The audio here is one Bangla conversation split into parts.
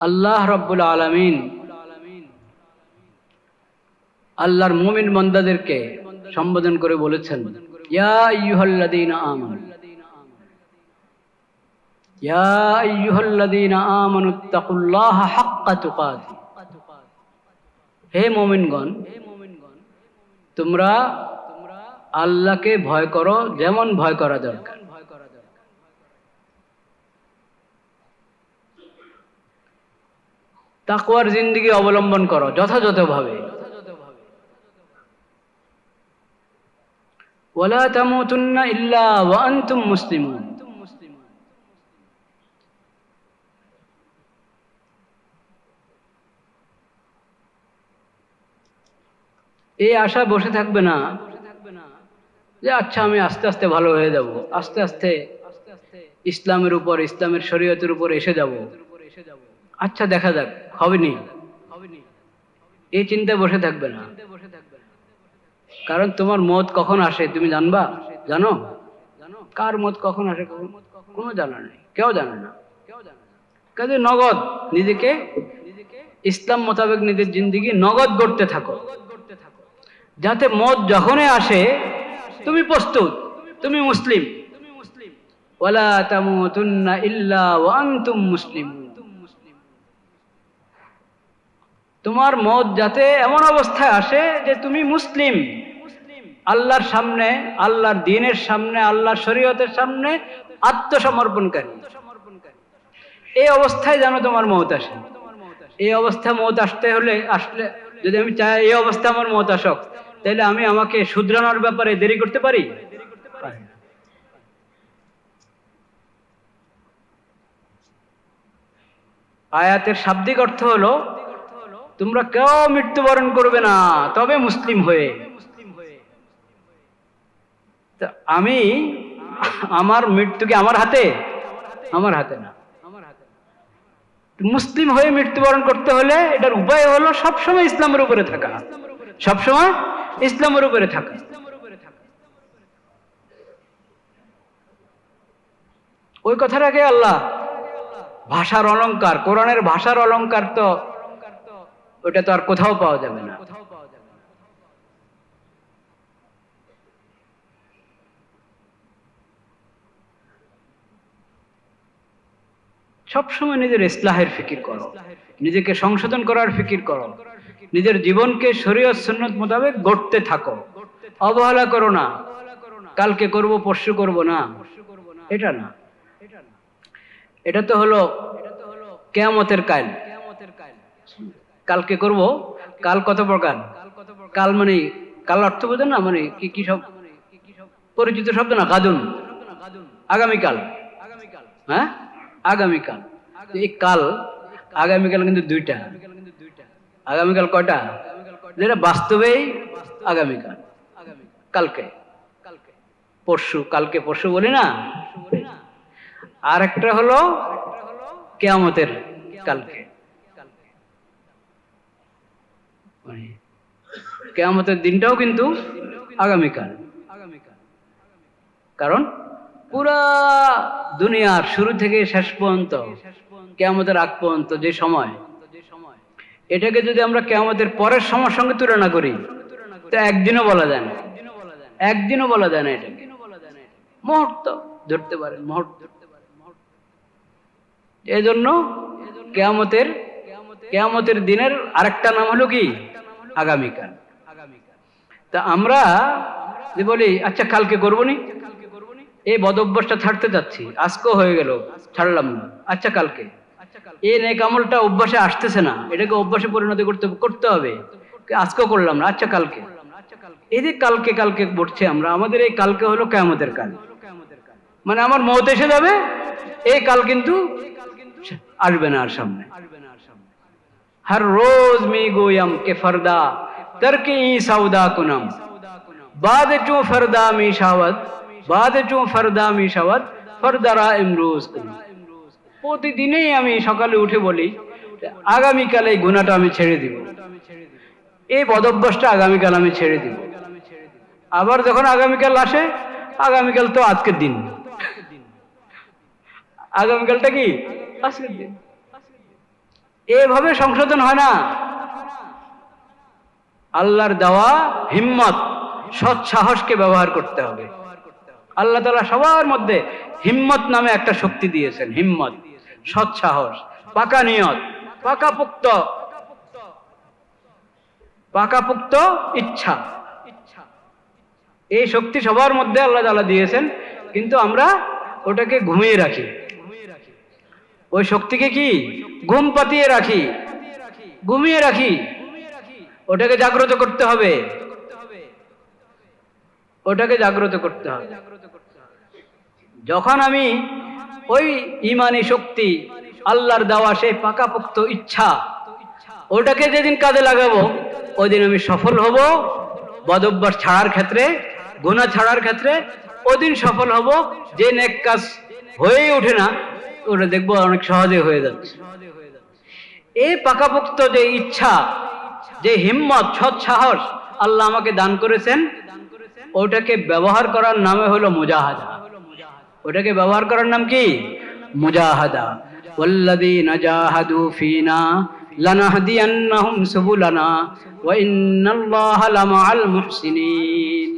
আল্লাহ রাব্বুল আলামিন আল্লাহর মুমিন বান্দাদেরকে সম্বোধন করে বলেছেন, ইয়া আইয়ুহাল্লাযীনা আমানু, ইয়া আইয়ুহাল্লাযীনা আমানুত্তাকুল্লাহা হাক্কা তুকাতিহি। হে মুমিনগণ, তোমরা আল্লাহকে ভয় করো যেমন ভয় করা দরকার। তাকওয়ার জিন্দেগি অবলম্বন করো যথাযথভাবে। ওয়ালা তামুতুন্না ইল্লা ওয়া আনতুম মুসলিমুন। এই আশা বসে থাকবে না যে আচ্ছা আমি আস্তে আস্তে ভালো হয়ে যাব, আস্তে আস্তে ইসলামের উপর, ইসলামের শরীয়তের উপর এসে যাব, আচ্ছা দেখা যাক, হবে নি। এই চিন্তায় বসে থাকবে না, কারণ তোমার মত কখন আসে তুমি জানবা? জানো কার মত কখন আসে? কোনো জানা নেই, কেউ জানে না। কাজে নগদ নিজেকে ইসলাম মোতাবেক নিজের জিন্দেগি নগদ গড়তে থাকো, যাতে মত যখনই আসে তুমি প্রস্তুত, তুমি মুসলিম। ওয়ালা তামুতুন্না ইল্লা ওয়া আনতুম মুসলিমুন। তোমার মত যাতে এমন অবস্থায় আসে যে তুমি মুসলিম, আল্লাহর সামনে, আল্লাহর দ্বীনের সামনে, আল্লাহর শরীয়তের সামনে আত্মসমর্পণকারী। এই অবস্থায় যেন তোমার মত আসে। এই অবস্থায় মত আসলে যদি আমি চাই এই অবস্থা আমার মত আসক, তাহলে আমি আমাকে শুধরানোর ব্যাপারে দেরি করতে পারি? আয়াতের শাব্দিক অর্থ হলো, তোমরা কেউ মৃত্যুবরণ করবে না তবে মুসলিম হয়ে। আমি আমার মৃত্যু কি আমার হাতে? আমার হাতে না। মুসলিম হয়ে মৃত্যুবরণ করতে হলে এটার উপায় হলো সবসময় ইসলামের উপরে থাকা, সবসময় ইসলামের উপরে থাকা। ওই কথাটাকে আল্লাহ ভাষার অলংকার, কোরআনের ভাষার অলংকার, তো ওটা তো আর কোথাও পাওয়া যাবে না। সবসময় নিজের ইসলাহের ফিকির করো, নিজেকে সংশোধন করার ফিকির করো, নিজের জীবনকে শরীয়ত সুন্নাত মোতাবেক গড়তে থাকো। অবহেলা করো না, কালকে করব পরশু করব না, এটা না। এটা তো হলো কিয়ামতের কাল। কালকে করব, কাল কত প্রকার? কাল মানে কাল অর্থ বোঝেন না, মানে কি কি সব পরিচিত শব্দ না? গাদুন, আগামীকাল। হ্যাঁ, আগামীকাল। এই কাল, আগামীকাল কিন্তু দুইটা। আগামীকাল কয়টা? যেটা বাস্তবেই আগামীকাল, কালকে, পরশু, কালকে পরশু বলি না। আর একটা হলো কিয়ামতের কালকে। কিয়ামতের দিনটাও কিন্তু আগামীকাল। কারণ পুরা দুনিয়ার শুরু থেকে শেষ পর্যন্ত, কিয়ামতের আগ পর্যন্ত যে সময়, এটাকে যদি আমরা কিয়ামতের পরের সময়ের সঙ্গে তুলনা করি তো একদিনও বলা যায় না, একদিনও বলা যায় না। এটাকে মুহূর্ত ধরতে পারে, মুহূর্ত। এই জন্য কিয়ামতের দিনের আরেকটা নাম হলো কি? আগামীকাল। তা আমরা যে বলি আচ্ছা কালকে করবো নি, এই বদ অভ্যাসটা ছাড়তে যাচ্ছি, আজকেও হয়ে গেল, ছাড়লাম না, আচ্ছা কালকে। এই নেক আমলটা অভ্যাসে আসতেছে না, এটাকে অভ্যাসে পরিণত করতে হবে। আজকেও করলাম না, আচ্ছা কালকে। এই যে কালকে কালকে বলছি আমরা, আমাদের এই কালকে হলো কিয়ামতের কাল। মানে আমার মওত এসে যাবে, এই কাল কিন্তু আসবে না আর সামনে। हर रोज मी गोयम के फरदा तरके ई सौदा कुनम बाद चू फरदा मी शावत बाद चू फरदा मी शावत फरदारा इमरोज कुनम। প্রতিদিনই আমি সকালে উঠে বলি আগামীকাল এই গুনাহটা আমি ছেড়ে দিব, এই বদভ্যাসটা আগামীকাল আমি ছেড়ে দিব। আবার যখন আগামীকাল আসে, আগামীকাল তো আজকের দিন, আগামীকালটা কি? আজকের দিন। এভাবে সংশোধন হয় না। আল্লাহর দেওয়া হিম্মত, সৎ সাহসকে ব্যবহার করতে হবে। আল্লাহ তাআলা সবার মধ্যে হিম্মত নামে একটা শক্তি দিয়েছেন। হিম্মত, সৎ সাহস, পাকা নিয়ত, পাকাপোক্ত ইচ্ছা, এই শক্তি সবার মধ্যে আল্লাহ তাআলা দিয়েছেন। কিন্তু আমরা ওটাকে ঘুমিয়ে রাখি, ওই শক্তিকে কি ঘুম পাতিয়ে রাখি, ঘুমিয়ে রাখি। ওটাকে জাগ্রত করতে হবে, ওটাকে জাগ্রত করতে হবে। যখন আমি ওই ঈমানি শক্তি, আল্লাহর দেওয়া সেই পাকাপোক্ত ইচ্ছা, ওটাকে যেদিন কাজে লাগাবো ওই দিন আমি সফল হব। বদ অভ্যাস ছাড়ার ক্ষেত্রে, গুনাহ ছাড়ার ক্ষেত্রে ওই দিন সফল হব। যে নেক কাজ হয়েই ওঠে না, ওটা দেখবো অনেক সহজে হয়ে যাচ্ছে। এই পাকাপোক্ত যে ইচ্ছা, যে হিম্মত, সৎ সাহস আল্লাহ আমাকে দান করেছেন, ওটাকে ব্যবহার করার নামে হলো মুজাহাদা। ওটাকে ব্যবহার করার নাম কি? মুজাহাদা। ওয়াল্লাযীনা জাহাদু ফীনা লানাহদিয়ান্নাহুম সুবুলানা ওয়া ইন্নাল্লাহা লামাআল মুহসিনিন।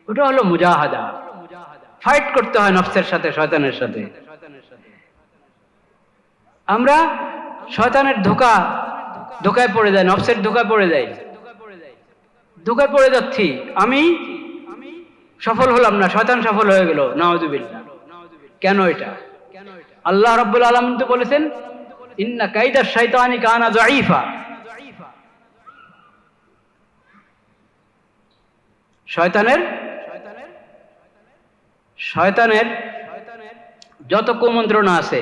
ওটা হলো মুজাহাদা। ফাইট করতে হয় নফসের সাথে, শয়তানের সাথে। আমরা শয়তানের ধোকায় পড়ে যাই, নফসের ধোকায় পড়ে যাই, ধোকায় পড়ে যাচ্ছি। আমি সফল হলাম না, শয়তান সফল হয়ে গেল, নাউযুবিল্লাহ। কেন এটা? আল্লাহ রাব্বুল আলামিন তো বলেছেন, ইন্না কাইদাশ শাইতানি কানা যায়ীফা। শয়তানের যত কুমন্ত্রণা আছে,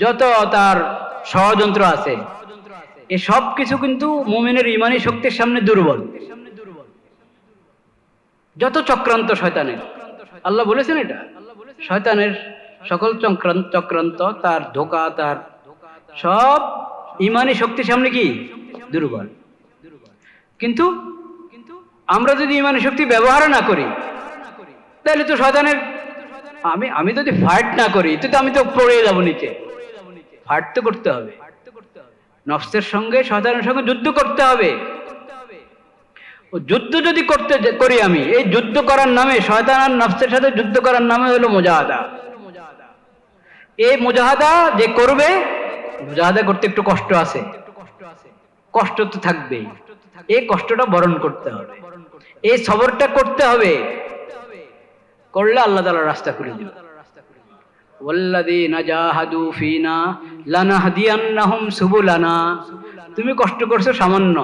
যত তার ষড়যন্ত্র আছে, এ সব কিছু কিন্তু মুমিনের ঈমানী শক্তির সামনে দুর্বল। যত চক্রান্ত শয়তানের, আল্লাহ বলেছেন এটা, শয়তানের সকল চক্রান্ত, তার ধোঁকা, তার সব ঈমানী শক্তির সামনে কি? দুর্বল। কিন্তু আমরা যদি ঈমানী শক্তি ব্যবহার না করি, তাহলে তো শয়তানের, আমি যদি ফাইট না করি তো আমি তো পড়ে যাব নিচে। ফাইট তো করতে হবে, নফসের সঙ্গে, শয়তানের সঙ্গে যুদ্ধ করতে হবে। ও যুদ্ধ যদি করি আমি, এই যুদ্ধ করার নামে, শয়তান আর নফসের সাথে যুদ্ধ করার নামে হলো মুজাহাদা। এই মুজাহাদা যে করবে, মুজাহাদা করতে একটু কষ্ট আছে, কষ্ট তো থাকবেই। এই কষ্টটা বরণ করতে হবে, এই সবরটা করতে হবে। করলে আল্লাহ তাআলা রাস্তা খুলে দিবেন। ওয়াল্লাযীনা জাহাদু ফীনা লানাহদিয়ান্নাহুম সুবুলানা। তুমি কষ্ট করছো সামান্য,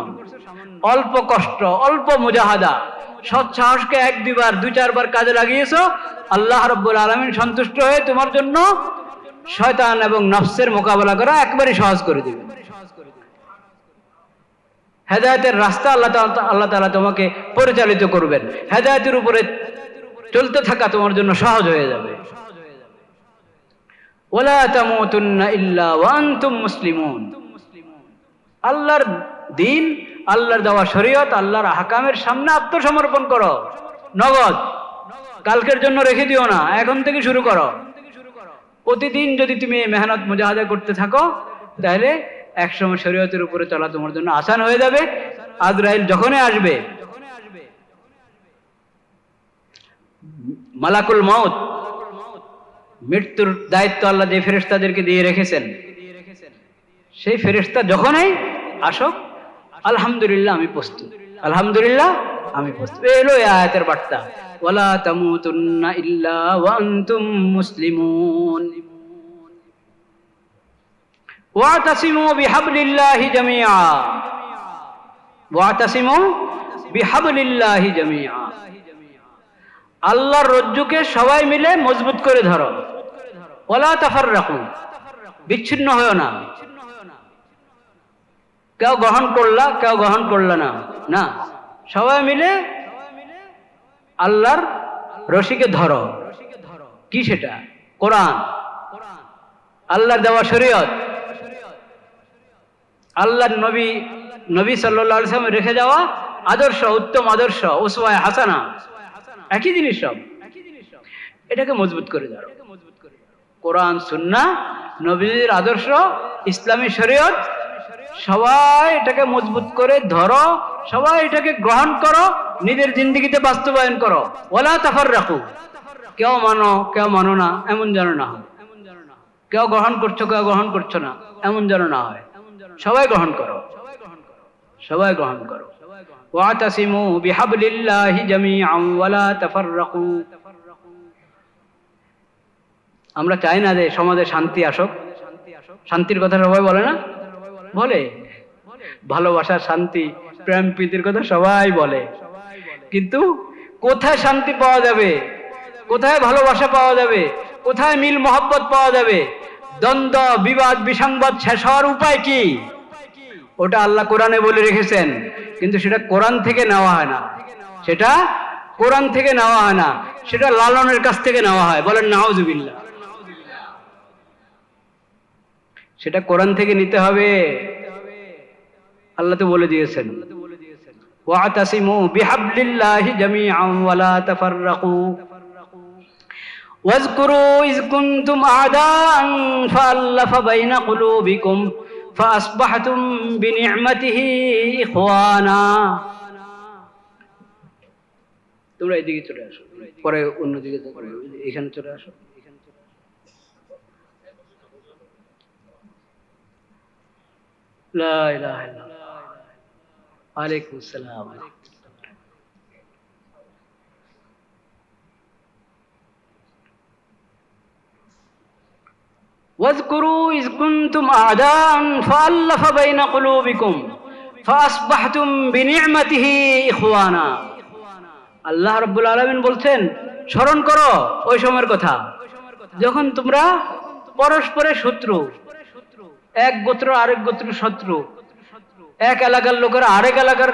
অল্প কষ্ট, অল্প মুজাহাদা, সৎ সাহসকে 1-2 বার, 2-4 বার কাজে লাগিয়েছো, আল্লাহ রাব্বুল আলামিন সন্তুষ্ট হয়ে তোমার জন্য শয়তান এবং নফসের মোকাবেলা করা একবারে সহজ করে দিবেন। হেদায়েতের রাস্তা আল্লাহ তাআলা তোমাকে পরিচালিত করবেন। হেদায়েতের উপরে চলতে থাকা তোমার জন্য সহজ হয়ে যাবে। ওয়ালা তামুতুন্না ইল্লা ওয়া আনতুম মুসলিমুন। আল্লাহর দ্বীন, আল্লাহর দেওয়া শরীয়ত, আল্লাহর আহকামের সামনে আত্মসমর্পণ করো, নগদ। কালকের জন্য রেখে দিও না, এখন থেকে শুরু করো। প্রতিদিন যদি তুমি মেহনত মুজাহাদা করতে থাকো, তাহলে একসময় শরীয়তের উপরে চলা তোমার জন্য আসান হয়ে যাবে। আজরাইল যখনই আসবে, মালাকুল মউত, মৃত্যুর দায়িত্ব আল্লাহ যে ফেরেশতাদেরকে দিয়ে রেখেছেন, সেই ফেরেশতা যখনই আসুক, আলহামদুলিল্লাহ আমি প্রস্তুত, আলহামদুলিল্লাহ আমি প্রস্তুত। এলো এই আয়াতের বার্তা, ওয়ালা তামুতুন্না ইল্লা ওয়া আনতুম মুসলিমুন ওয়াতাসিমু বিহাবলিল্লাহি জামিআ, ওয়াতাসিমু বিহাবলিল্লাহি জামিআ। আল্লাহর রজ্জুকে সবাই মিলে মজবুত করে ধরো। ওয়ালা তাফাররাকু, বিচ্ছিন্ন হয়ো না। কেউ গ্রহণ করলা, কেউ গ্রহণ করলা না, না, সবাই মিলে আল্লাহর রশিকে ধরো। কি সেটা? কোরআন, আল্লাহর দেওয়া শরীয়ত, আল্লাহর নবী সাল্লাল্লাহু আলাইহি ওয়াসাল্লাম রেখে যাওয়া আদর্শ, উত্তম আদর্শ, উসওয়ায়ে হাসানা, একই জিনিস সব। এটাকে মজবুত করে ধরো। কোরআন সুন্নাহ নবীজির আদর্শ ইসলামী শরীয়ত সবাই এটাকে মজবুত করে ধরো, সবাই এটাকে গ্রহণ করো, নিজের জিন্দেগিতে বাস্তবায়ন করো। ওয়ালা তাফাররাকু, কেউ মানো কেউ মানো না এমন যেন না হয়, কেউ গ্রহণ করছো কেউ গ্রহণ করছো না এমন যেন না হয়, সবাই গ্রহণ করো, সবাই গ্রহণ করো। ওয়াতাসিমু বিহাবলিল্লাহি জামিআন ওয়ালা তাফাররাকু। আমরা চাই না যে সমাজে শান্তি আসুক। শান্তির কথা সবাই বলে না? বলে। ভালোবাসা, শান্তি, প্রেম প্রীতির কথা সবাই বলে, কিন্তু কোথায় শান্তি পাওয়া যাবে, কোথায় ভালোবাসা পাওয়া যাবে, কোথায় মিল মহব্বত পাওয়া যাবে? দ্বন্দ্ব, বিবাদ, বিসংবাদ শেষ হওয়ার উপায় কি? ওটা আল্লাহ কোরআনে বলে রেখেছেন, কিন্তু সেটা কোরআন থেকে নেওয়া হয় না, সেটা কোরআন থেকে নেওয়া হয় না, সেটা লালনের কাছ থেকে নেওয়া হয়। বলেন নাউজুবিল্লাহ। সেটা কোরআন থেকে নিতে হবে। আল্লাহ তো বলে দিয়েছেন, ওয়াতাসিমু বিহাবলিল্লাহি জামিআন ওয়ালা তাফাররাকু ওয়াজকুরু ইয কুনতুম আ'দাআন ফাআল্লাফা বাইনা কুলুবিকুম ফাআসবাহতুম বিনি'মাতিহি ইখওয়ানা। তোমরা এদিকে চলে আসো, পরে অন্যদিকে যাও, এখানে চলে আসো। লা ইলাহা ইল্লাল্লাহ। ওয়ালাইকুম আসসালাম। واذكروا إذ كنتم أعداء فألف بين قلوبكم فأصبحتم بنعمته إخوانا। আল্লাহ রাব্বুল আলামিন বলছেন, স্মরণ করো ওই সময়ের কথা যখন তোমরা পরস্পরের শত্রু, এক গোত্র আরেক গোত্র শত্রু, এক এলাকার লোকেরা আরেক এলাকার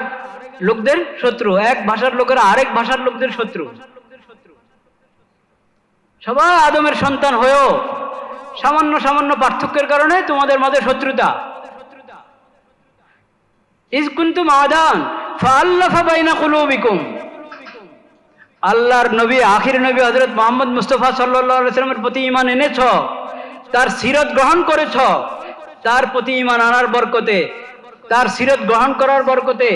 লোকদের শত্রু, এক ভাষার লোকেরা আরেক ভাষার লোকদের শত্রু। সবাই আদমের সন্তান হয়েও সামান্য সামান্য পার্থক্যের কারণে তোমাদের মাঝে শত্রুতা। ইয কুনতুম আ'দাআন ফাআল্লাফা বাইনা কুলুবিকুম। আল্লাহর নবী, আখির নবী হযরত মুহাম্মদ মুস্তাফা সাল্লাল্লাহু আলাইহি ওয়াসাল্লামের প্রতি ঈমান এনেছো, তার সিরত গ্রহণ করেছো, তার প্রতি ঈমান আনার বরকতে, তার সিরত গ্রহণ করার বরকতে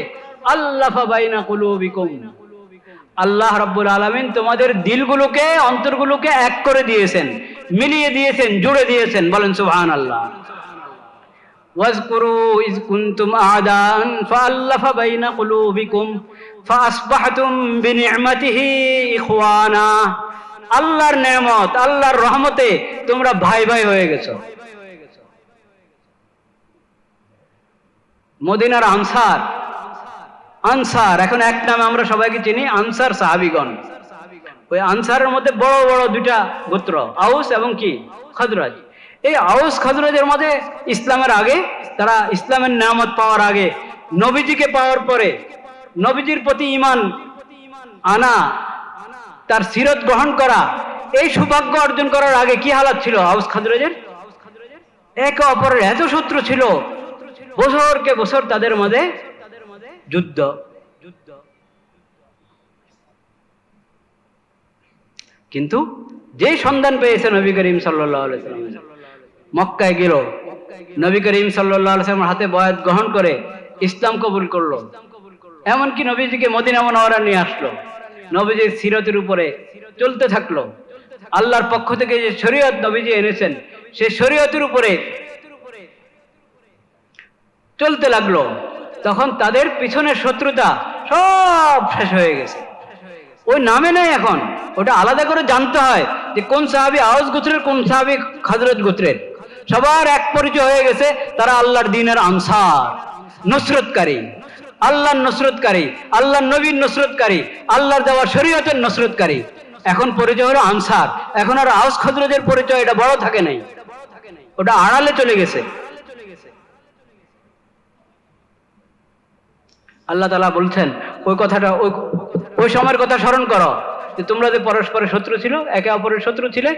আল্লাফা বাইনা কুলুবিকুম, আল্লাহ রাব্বুল আলামিন তোমাদের দিলগুলোকে, অন্তরগুলোকে এক করে দিয়েছেন, মিলিয়ে দিয়েছেন, জুড়ে দিয়েছেন। বলেন সুবহানাল্লাহ। ওয়াজকুরু ইয কুনতুম আ'দাআন ফাআল্লাফা বাইনা কুলুবিকুম ফাআসবাহতুম বিনি'মাতিহি ইখওয়ানা। আল্লাহর নেয়ামত, আল্লাহর রহমতে তোমরা ভাই ভাই হয়ে গেছো। মদিনার আনসার, আনসার এখন এক নামে আমরা সবাইকে চিনি, আনসার সাহাবীগণ। ওই আনসারের মধ্যে বড় বড় দুইটা গোত্র, আউস এবং কি খাজরাজ। এই আউস খাজরাজের মধ্যে ইসলামের আগে, তারা ইসলামের নিয়ামত পাওয়ার আগে, নবীজিকে পাওয়ার পরে, নবীজির প্রতি ঈমান আনা, তার সিরত গ্রহণ করা, এই সৌভাগ্য অর্জন করার আগে কি হালাত ছিল আউস খাজরাজের? একে অপরের এত শত্রু ছিল, বছরকে বছর তাদের মাঝে যুদ্ধ। কিন্তু যে সন্ধান পেয়েছে নবী করিম সাল্লাল্লাহু আলাইহি ওয়াসাল্লাম, মক্কায় গেল, নবী করিম সাল্লাল্লাহু আলাইহি ওয়াসাল্লামের হাতে বয়াত গ্রহণ করে ইসলাম কবুল করলো, এমনকি নবীজিকে মদিনা মুনাওয়ারা নিয়ে আসলো, নবীজির সিরতের উপরে চলতে থাকলো। আল্লাহর পক্ষ থেকে যে শরীয়ত নবীজি এনেছেন, সেই শরীয়তের উপরে চলতে লাগলো। তখন তাদের পিছনের শত্রুতা সব শেষ হয়ে গেছে। ওই নামে নেই এখন, ওটা আলাদা করে জানতে হয় যে কোন সাহাবী আউস গোত্রের, কোন সাহাবী খাজরাজ গোত্রের। সবার এক পরিচয় হয়ে গেছে, তারা আল্লাহর দ্বীনের আনসার, নসরতকারী, আল্লাহর নসরতকারী, আল্লাহর নবীর নসরতকারী, আল্লাহর দেওয়া শরীয়তের নসরতকারী। এখন পরিচয় হলো আনসার। এখন আর আউস খাজরাজের পরিচয় এটা বড় থাকে নাই, ওটা আড়ালে চলে গেছে। আল্লাহ তাআলা বলছেন ওই কথাটা, ওই সময়ের কথা স্মরণ করো যে তোমরা যে পরস্পরের শত্রু ছিল, একে অপরের শত্রু ছিলে,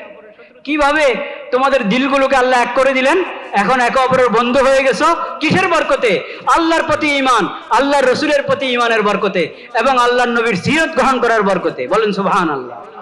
কিভাবে তোমাদের দিলগুলোকে আল্লাহ এক করে দিলেন, এখন একে অপরের বন্ধু হয়ে গেছো। কিসের বরকতে? আল্লাহর প্রতি ঈমান, আল্লাহর রাসূলের প্রতি ঈমানের বরকতে এবং আল্লাহর নবীর সিরত গ্রহণ করার বরকতে। বলেন সুবহানাল্লাহ।